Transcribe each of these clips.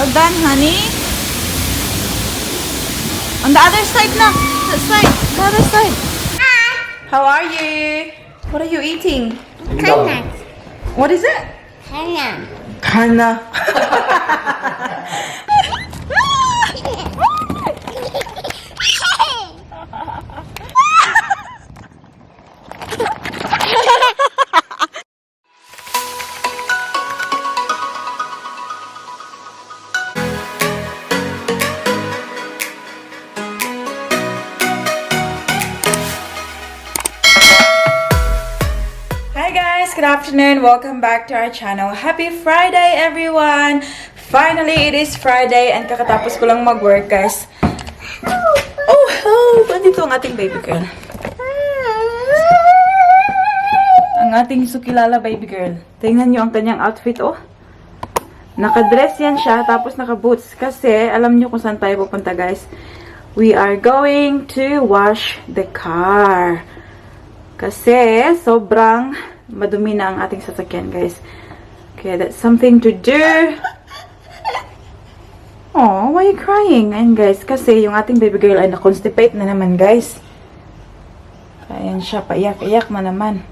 Well done, honey. On the other side na. That side. The other side. How are you? What are you eating? Kana. What is it? Kana. Kana. Good afternoon, welcome back to our channel. Happy Friday everyone! Finally, it is Friday and kakatapos ko lang mag-work, guys. Oh, help! Andito ang ating baby girl. Ang ating sukilala baby girl. Tingnan nyo ang kanyang outfit, oh. Nakadress yan siya, tapos naka-boots. Kasi, alam nyo kung saan tayo pupunta, guys. We are going to wash the car. Kasi, sobrang madumi na ang ating sasakyan, guys. Okay, that's something to do. Oh, why are you crying? Ayan, guys, kasi yung ating baby girl ay na-constipate na naman, guys. Ayan siya, paiyak-iyak na naman.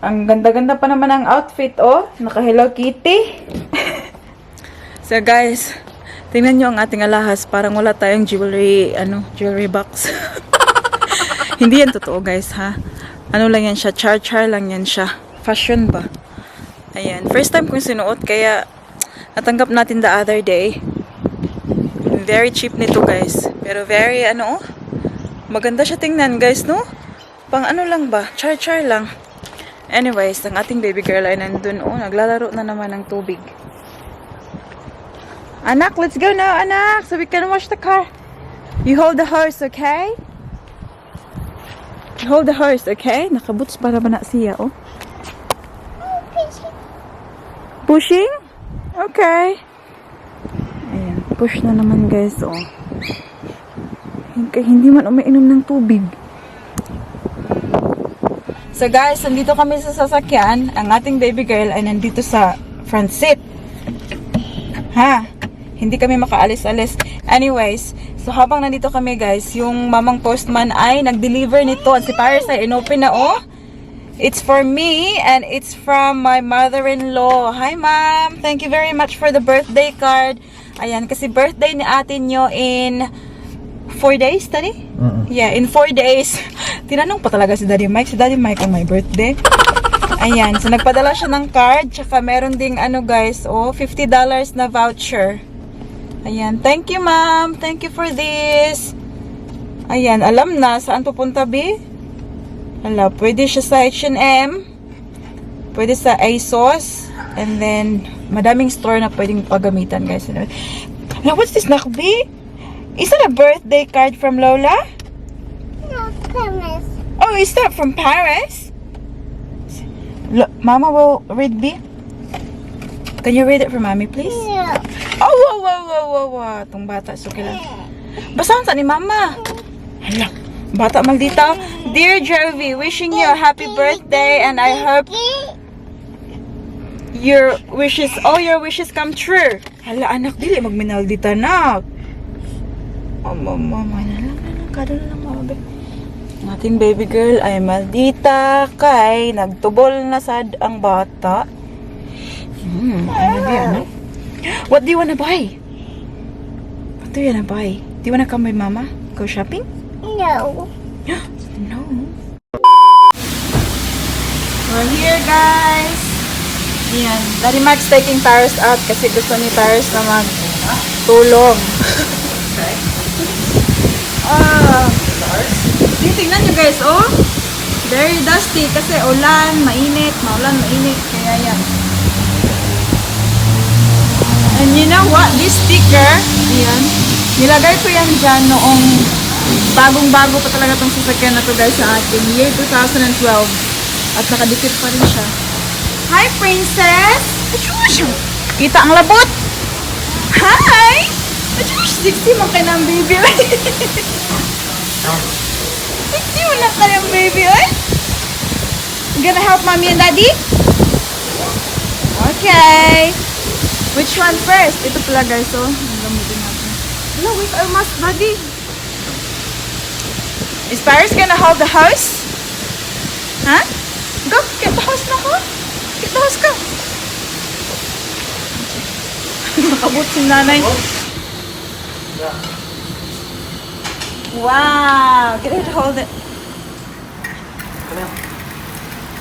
Ang ganda-ganda pa naman ang outfit, oh. Naka-Hello Kitty. So, guys, tingnan nyo ang ating alahas. Parang wala tayong jewelry box. Hindi yan totoo, guys, ha? Ano lang yan siya, char-char lang yan siya. Fashion ba? Ayan. First time kong sinuot, kaya natanggap natin the other day. Very cheap nito, guys. Pero very, maganda siya tingnan, guys, no? Pang ano lang ba? Char-char lang. Anyways, ang ating baby girl ay nandun, oh. Naglalaro na naman ng tubig. Anak, let's go now, anak! So we can wash the car. You hold the hose, okay? Hold the horse, okay? Nakaboots para ba na siya, oh? Pushing? Okay. Ayan, push na naman, guys, oh. Hindi man umiinom ng tubig. So, guys, nandito kami sa sasakyan. Ang ating baby girl ay nandito sa front seat. Ha? Hindi kami makaalis-alis. Anyways, so habang nandito kami, guys, yung mamang postman ay nag-deliver nito. At si Paris ay inopen na, oh. It's for me and it's from my mother-in-law. Hi, ma'am. Thank you very much for the birthday card. Ayan, kasi birthday ni ate nyo in 4 days, Daddy? Yeah, in 4 days. Tinanong pa talaga si Daddy Mike. Si Daddy Mike ang my birthday. Ayan, so nagpadala siya ng card. Tsaka meron ding, guys, oh, $50 na voucher. Ayan, thank you, ma'am. Thank you for this. Ayan, alam na saan pupunta, B? Hala, pwede siya sa H&M. Pwede sa ASOS. And then, madaming store na pwedeng pagamitan, guys. Now, what's this, nak, B? Is that a birthday card from Lola? No, Paris. Oh, is that from Paris? Mama will read, B. Can you read it for mommy, please? Yeah. Oh, wow. Itong bata, so kailan. Basahan sa ni mama. Hala, bata maldita. Dear Jovey, wishing you a happy birthday and I hope all your wishes come true. Hala, anak, dili magminaldita na. Mama, kada na lang, mama. Ang ating baby girl ay maldita kay nagtubol na sad ang bata. What do you wanna buy? What do you wanna buy? Do you wanna come with mama? Go shopping? No. No. We're here, guys. Yan. Daddy Max taking Paris out kasi gusto ni Paris na magtulong. Tingnan nyo, guys, oh. Very dusty kasi ulan, mainit, maulan, mainit. Kaya yan. And you know what? This sticker, ayan, nilagay ko yan dyan noong bagong-bago pa talaga itong sasakyan na to, guys, sa akin. Year 2012. At nakadikit pa rin siya. Hi, princess! Kita ang labot! Hi! 60 mo ka ng baby, oy! 60 mo na ka ng baby, oy! You gonna help mommy and daddy? Okay! Which one first? Ito pala guys, so gamitin natin. Hello, where's our mask, buddy? Is Paris gonna hold the house? Huh? Go, get the house na ko. Get the house ka. Nakabot si nanay. Wow, get her to hold it. Come here.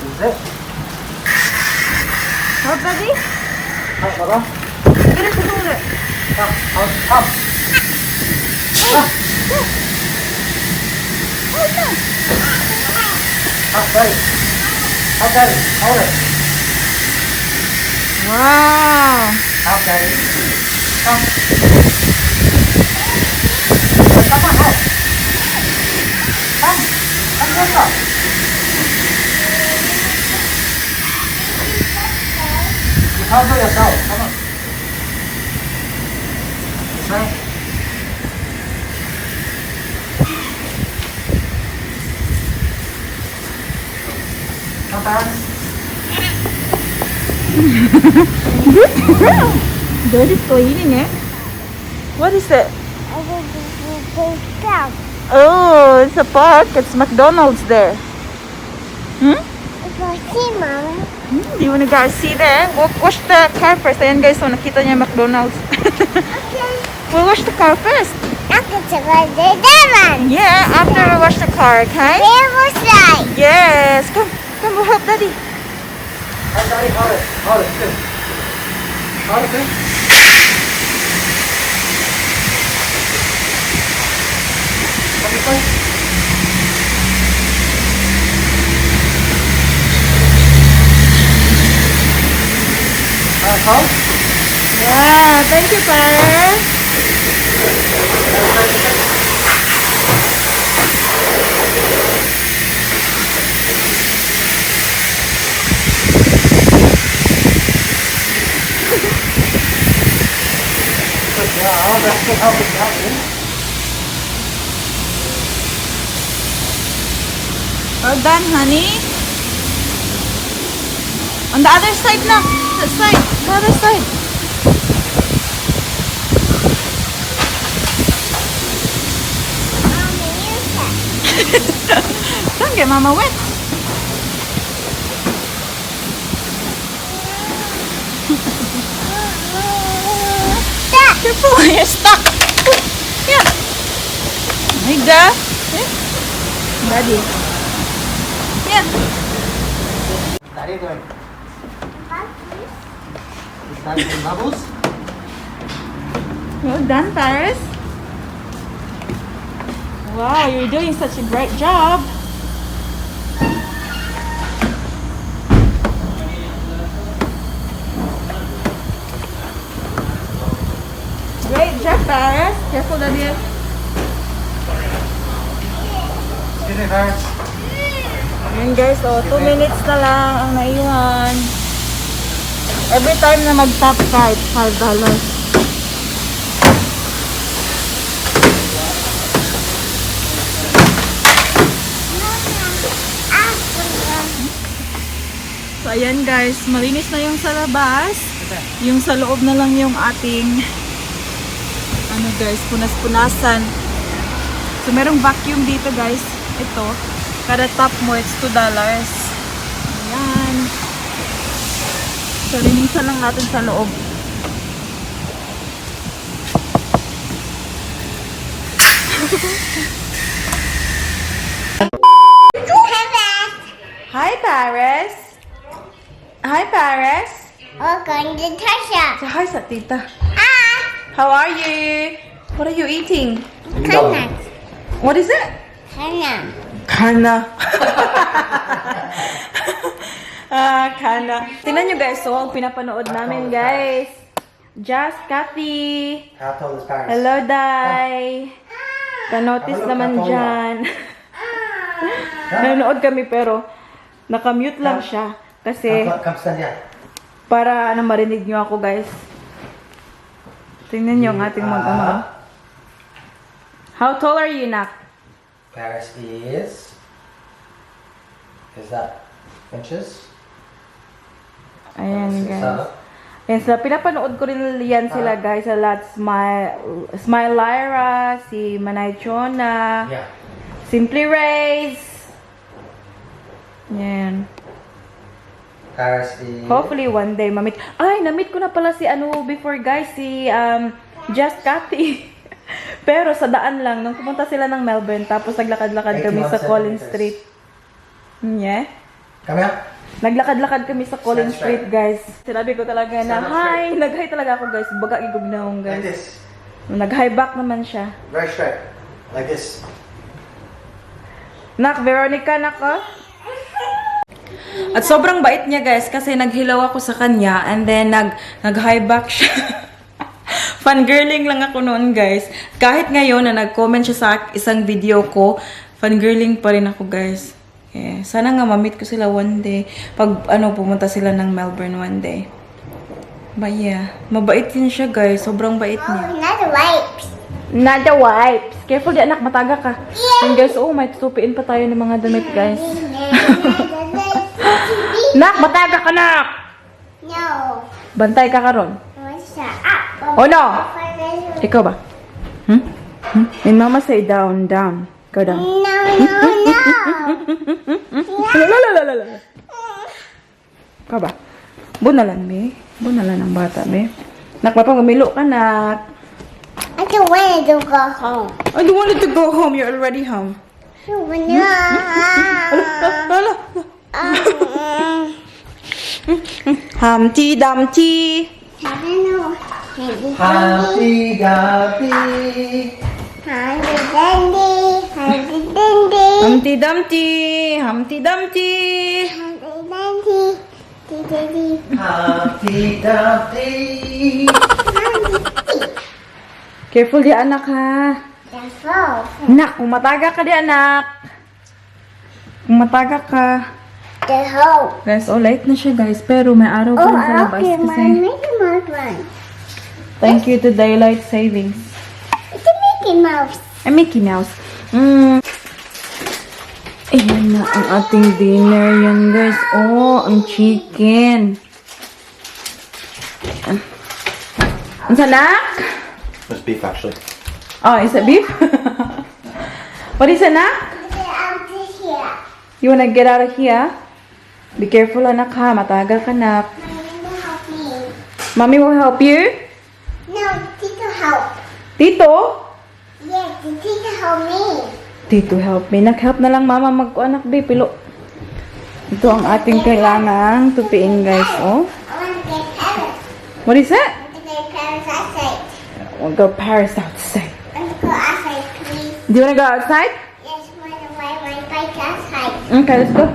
Is it? Hold, buddy. Up, Baba. Get her to hold it. Up, up, up. Up. Hold na. Up, Daddy. Up, Daddy. Hold it. Wow. Up, Daddy. Up. Come on, up. Up. Up, what's up? You can't do it yourself. Come on. This way. Come back. Daddy's cleaning it. What is it? I will take out. Oh, it's a park. It's McDonald's there. Hmm? If I see, Mama. Do you wanna guys see there? Wash the car first. Ayan guys, so nakita niya McDonald's. Okay. We'll wash the car first. After the birthday, that one. Yeah, after we wash the car, okay? There was light. Yes. Come, we'll help Daddy. Hold, Daddy, hold it. Hold it, good. Hold it, good. Come this way. Hold. Wow, thank you, Paris. Well done, honey. On the other side na. That side. The other side. Don't get Mama wet. Careful, you're stuck. Yeah. Like that. Yeah. Daddy. Yeah. Daddy doing. Is Daddy doing bubbles? Well done, Paris. Wow, you're doing such a great job. Great job, Paris. Careful, Daddy. Excuse me, Paris. Ayan guys, oh, 2 minutes na lang ang naiwan. Every time na mag-top ka, it's $5. So ayan guys, malinis na yung sa labas. Yung sa loob na lang yung ating ano guys, punas-punasan. So merong vacuum dito guys. Ito, kada top mo it's $2. Ayan. So linisan lang natin sa loob. Hi Paris. Hi Paris. We're going to Tasha. Say hi sa tita. Ah, How are you? What are you eating? Kana. What is it? Kana. Kana. Kana. Tingnan nyo guys, so ang pinapanood namin guys. Just Cathy. How tall is Paris? Hello, Day. Pa-notice naman dyan. Nanonood kami pero nakamute lang siya. Kasi Come stand here. para marinig nyo ako guys. Tingnan nyo ang ating mag-ama. How tall are you, Nak? Paris is that inches? Ayan guys. Yan sila, pinapanood ko rin yan sila guys, sa lahat. Smile Lyra, si Manay Chona, Yeah. Simply Race. Yan. Hopefully one day mamit. Ay, na-meet ko na pala si ano before guys, si Just Cathy. Pero sa daan lang, nung pumunta sila ng Melbourne, tapos naglakad-lakad kami sa Collins Street. Yeah. Come here. Naglakad-lakad kami sa Collins Stand Street, guys. Sinabi ko talaga na, Stand up hi! Nag-hi talaga ako, guys. Baga igugnaong, Like guys. this. Nag-hi back naman siya. Very straight. Like this. Nak, Veronica, naka. At sobrang bait niya, guys, kasi naghilaw ako sa kanya and then nag-hi back siya. Fangirling lang ako noon, guys. Kahit ngayon na nag-comment siya sa isang video ko, fangirling pa rin ako, guys. Yeah. Sana nga ma-meet ko sila one day. Pag pumunta sila ng Melbourne one day. But yeah, mabait din siya, guys. Sobrang bait niya. Oh, not the wipes. Not the wipes. Careful di, anak, mataga ka. And guys, may tutupiin pa tayo ng mga damit, guys. Nak, mataga ka, nak! No. Bantay ka karon. What's that? Oh no! Ikaw ba? And mama say down, down. Go down. No, no, no. Lalalala. Ikaw ba? Bunalan, be. Bunalan ang bata, be. Nakpapagumilo ka, nak. I don't want to go home. I don't want to go home. You're already home. No. Lala. Humpty Dumpty. I don't know. Humpty Dumpty. Handy dandy, handy dandy, Humpty Dumpty. Humpty Dumpty. handy dandy, dandy, Humpty Dumpty. Careful di, anak, ha. that's all. Nak, umataga ka di, anak. Umataga ka. The hole. Guys, light na siya, guys. Pero may araw pa rin sa labas okay, kasi. my Mickey Mouse one. Thank you to Daylight Savings. It's a Mickey Mouse. Ay, Mickey Mouse. Ayan na ang ating dinner yan, guys. Oh, ang chicken. Ang sanak? That's beef, actually. Oh, is it beef? What is it, nak? I'm just here. You wanna get out of here? Be careful, anak, ha. Matagal ka, nak. Mommy help me. Mommy will help you. No, Tito help. Tito? Yes, the Tito help me. Tito, help me. Nag-help na lang, mama, mag-anak, be. Pilo. Ito ang ating kailangang tupiin, guys. Oh. I want to get parrots. What is that? I want to get parrots outside. We'll go Paris outside. I want to go outside, please. Do you wanna go outside? Yes, I want to ride my bike outside. Okay, let's go.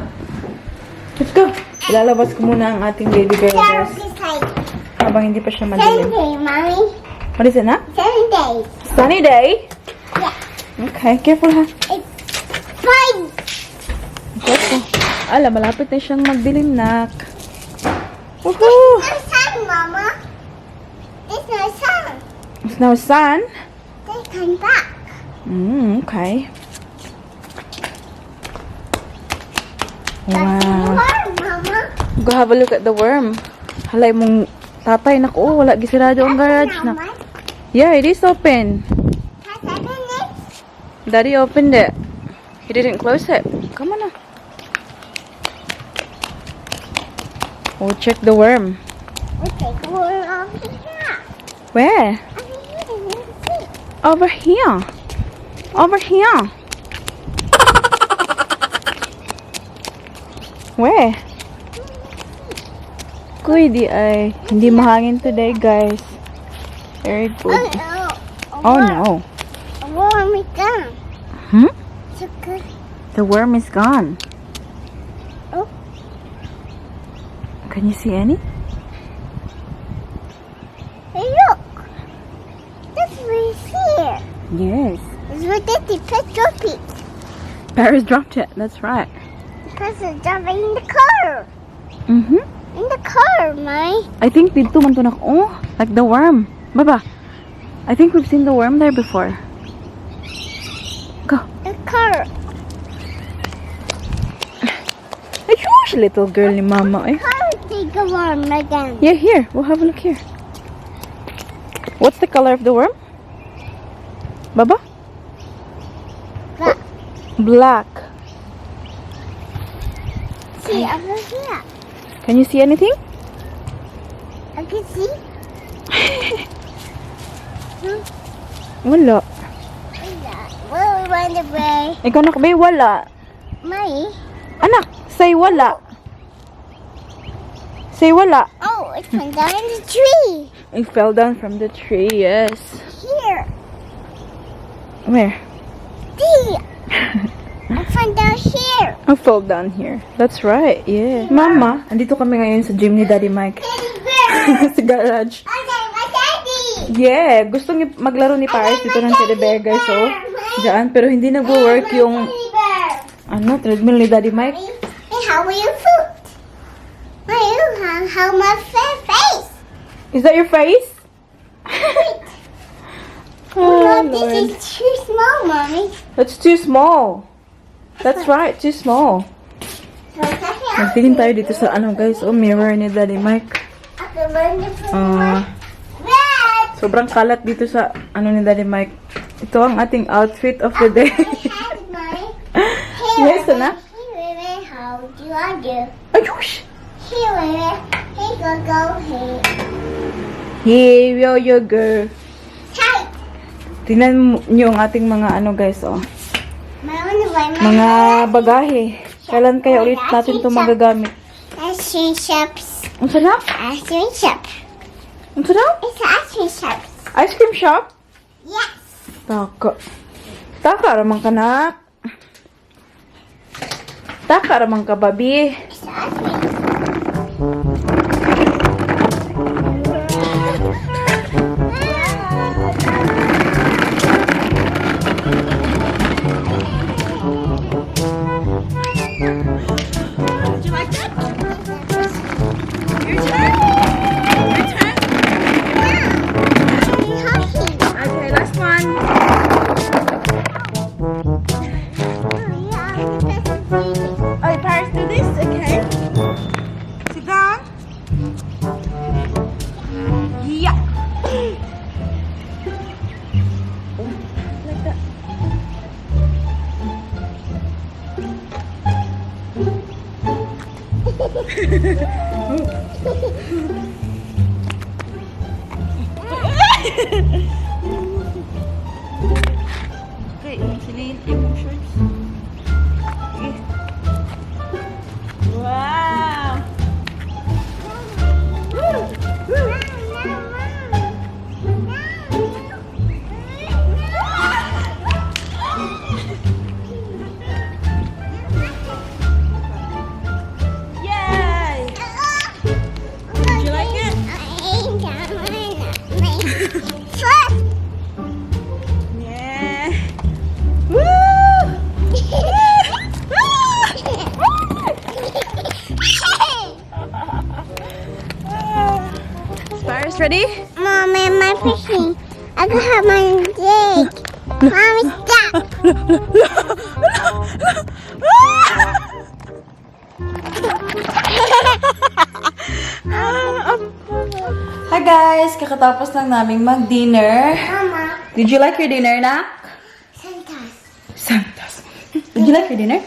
Let's go. Ilalabas ko muna ang ating baby girl, Down guys. this side. Habang hindi pa siya 7 madilim. days, Mommy. What is it, na? 7 days. Sunny day? Yeah. Okay, careful, ha. It's 5. Careful. Ala, malapit na siyang magdilim, nak. Woohoo! There's no sun, Mama. There's no sun. There's no sun. They come back. Okay. That's the Wow. worm, Mama. Go have a look at the worm. Halay mong tatay, naku, wala gisirado ang garage na. Mama. Yeah, it is open. Has I been it? Daddy opened it. He didn't close it. Come on now. We'll check the worm. We'll take the worm off the top. Where? Over here. Over here. Where? Kuy, di ay. Hindi mahangin today, guys. Very good. Oh no. A worm is gone. Hmm? So good. The worm is gone. Oh. Can you see any? Hey, look. That's right here. Yes. It's where Daddy put Jovey. Paris dropped it. That's right. Because it's Jovey in the car. Mm-hmm. In the car, Mommy. I think dito man to nak. Oh, like the worm. Baba. I think we've seen the worm there before. Go. The car. Ay, shush, little girl ni mama eh. Car take a worm again. Yeah, here. We'll have a look here. What's the color of the worm? Baba? Black. Black. See, over here. Can you see anything? I can see. Wala. Well, we went away. Ikaw nakabay, wala. Mommy. Anak, say wala. Say wala. Oh, it went down in the tree. It fell down from the tree, yes. Here. Where? See. It went down here. I fell down here. That's right, yeah. Mama, andito kami ngayon sa gym ni Daddy Mike. Teddy bear. Sa garage. Okay, my daddy. Yeah, gusto niya maglaro ni Paris dito ng teddy bear, guys, so. Diyan, pero hindi nagwo-work yung, Teddy bear. ano, treadmill ni Daddy Mike. Hey, how are your foot? How my face? Is that your face? Oh, No, this Lord. is too small, Mommy. That's too small. That's right, too small. So I can Nagtingin tayo dito sa, ano, guys, oh, mirror ni Daddy Mike. learn to put Ah, red. sobrang kalat dito sa, ano ni Daddy Mike. Ito ang ating outfit of the day. Yes, anak. Here, how do I do? Ayush! Here, hey, go, hey. Here, yo, girl. Tight. Tingnan niyo ang ating mga, ano, guys, oh. Mga bagahe. Kailan kaya ulit natin ito magagamit? Ice cream shops. Ang sarap? Ice cream shop. Ang sarap? It's ice cream shops. Ice cream shop? Yes. Taka. Taka ramang kanak. Taka ramang ka, babi. It's ice cream. Did you like that? Your turn? Your turn? Okay, last one. Oh, Paris, do this? Okay. Sit down. Yeah. Like that. Okay, silin yung shorts. Okay. Wow! Yay! Did you like it? Yeah. Woo! Paris, ready? Mom, and my fishing. I can have my leg. Mom, stop. Hi guys! Kakatapos lang naming mag-dinner. Mama, Did you like your dinner, Nak? Santa's. Santas. Did you like your dinner?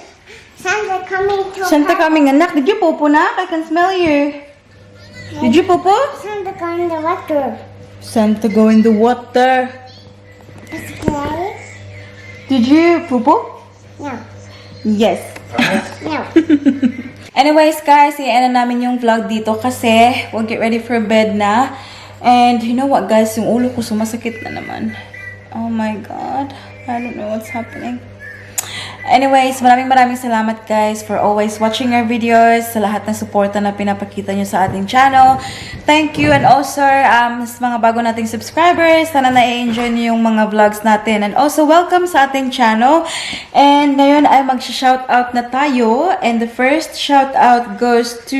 Santa coming to Santa coming, anak. Did you popo, Nak? I can smell you. Did you popo? Santa going to the water. Santa go in the water. Let's play. Did you popo? No. Yes. No. Anyways, guys, i-end na namin yung vlog dito kasi we'll get ready for bed na. And you know what, guys? Yung ulo ko sumasakit na naman. Oh my God. I don't know what's happening. Anyways, maraming salamat, guys, for always watching our videos, sa lahat ng suporta na pinapakita nyo sa ating channel. Thank you. And also, sa mga bago nating subscribers, sana na-enjoy nyo yung mga vlogs natin. And also, welcome sa ating channel. And ngayon ay mag-shoutout na tayo. And the first shoutout goes to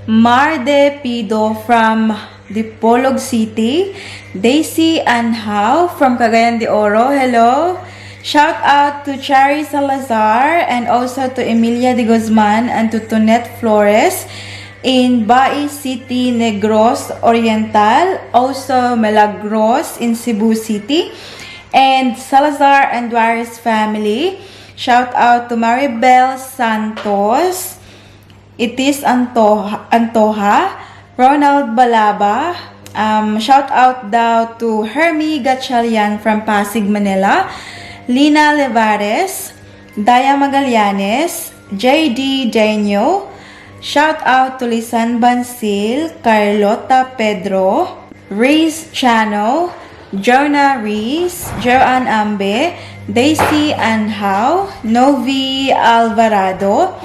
Marde Pido from Dipolog City. Daisy Anhao from Cagayan de Oro. Hello. Shout out to Cherry Salazar and also to Emilia de Guzman and to Tonette Flores. in Bai City, Negros Oriental, also Milagros in Cebu City, and Salazar and Duares family. Shout out to Maribel Santos, Itis Antoha, Ronald Balaba. Shout out daw to Hermie Gatchalian from Pasig, Manila, Lina Levares, Daya Magallanes, JD Daño. Shout out to Lisan Bansil, Carlota Pedro, Reese Chano, Jonah Reese, Joanne Ambe, Daisy Anhao, Novi Alvarado,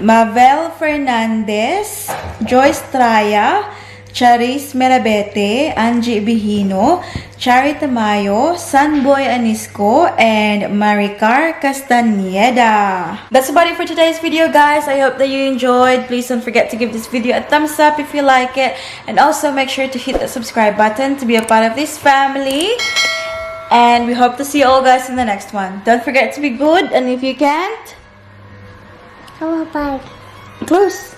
Mavel Fernandez, Joyce Traya, Charis Merabete, Angie Bihino, Charity Tamayo, Sunboy Anisco, and Maricar Castaneda. That's about it for today's video, guys. I hope that you enjoyed. Please don't forget to give this video a thumbs up if you like it, and also make sure to hit the subscribe button to be a part of this family. And we hope to see you all guys in the next one. Don't forget to be good, and if you can't, How about close.